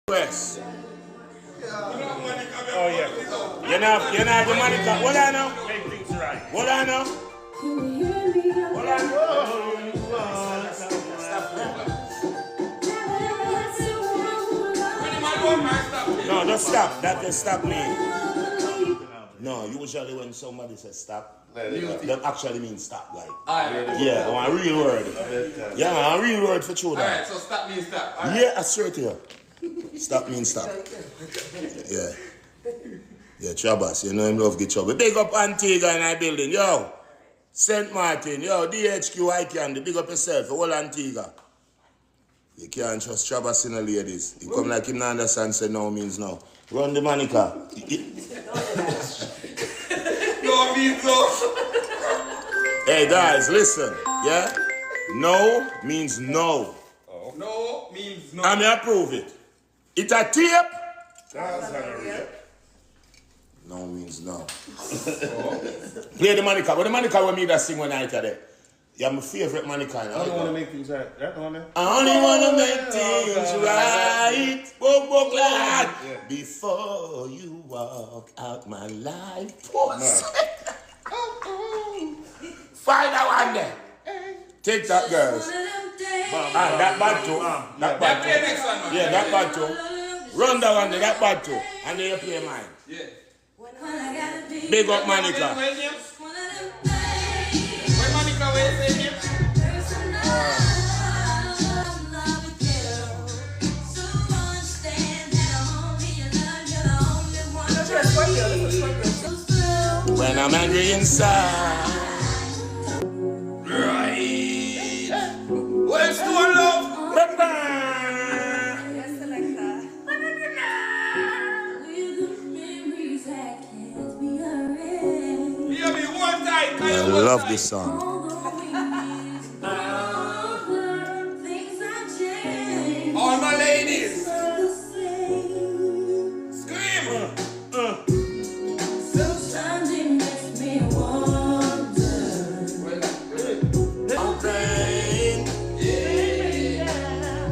West. Oh yeah. You're not the Monica. What I know? Make things right. What I know? What I know? No, don't stop. That can stop me. No, usually when somebody says stop, that actually means stop. Like, yeah, a real word. Yeah, a real word for true. Alright, so stop means stop. Right. Yeah, I swear to you. Stop means stop. Yeah. Yeah, Trabas, you know him love get trouble. Big up Antigua in our building. Yo, St. Martin. Yo, DHQ, I can. Big up yourself. All Antigua. You can't trust Trabas in the ladies. You come like him not understand, say no means no. Run the Monica. No means no. Hey guys, listen. Yeah? No means no. Oh. No means no. I may approve it. It's a tape. No means no. Play the Monica. What the Monica with me that sing one night today? You're my favorite Monica. I only want to make things right. That one there? I only want to make things right. Yeah. Before you walk out my life. Find that one there. Take that, girls. That bad too. That bad too. Yeah, that bad too. Run that one there, that bad too. And then you play mine. Yeah. Big up Monica. When Monica will say him? When I'm angry inside. Right. Where's to love? I love this song. All my ladies, scream! Sometimes it makes me wonder.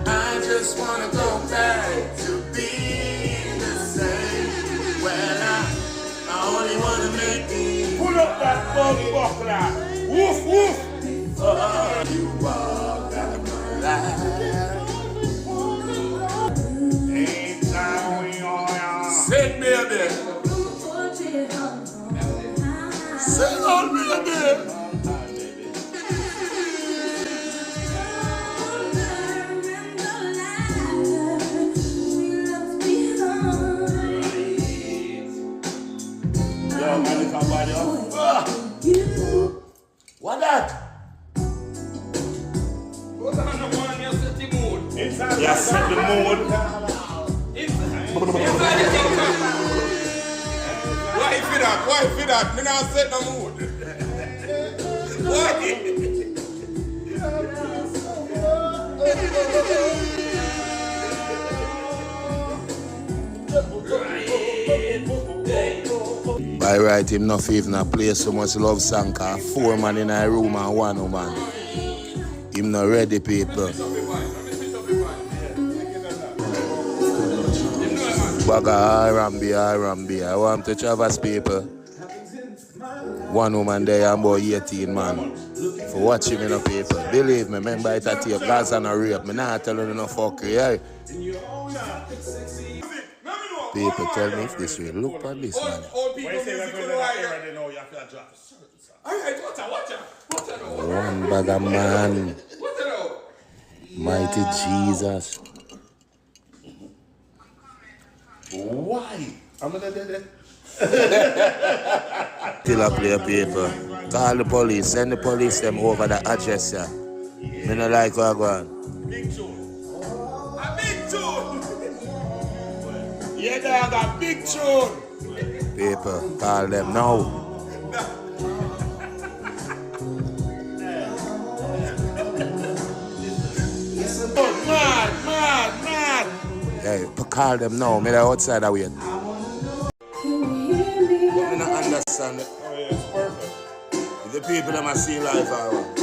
I just wanna go back to being the same. Well, I only wanna make it. Pull up that buggy buckler. Woof woof. You walk out my life. Sing me a bit. Sing on me a bit. Yo, Monica, body up. What that? What's on the one you set the mood? Yeah, set the mood. Why for that? Why for that? Me not set no mood. Why? By right, him not even play so much love song, cause 4 man in a room and 1 woman. Him not ready, people. Baga R&B. I want to Travis people. 1 woman there and about 18 man. For watching me no people. Believe me, remember it at your guys and a rape. Me not telling you no fuckery, eh? People tell me if this way. Look at this, man. One bag of man. Mighty Jesus. Why? I'm gonna do that. Till I play paper. Call the police. Send the police them over the address, yeah. Me no like what I go on. Big tune. A big tune. Yeah, dog, a big tune. Paper, call them now. Mad. Hey, call them now. Me there outside that way. But me not understand it. Oh yeah, it's perfect. The people that I see life are.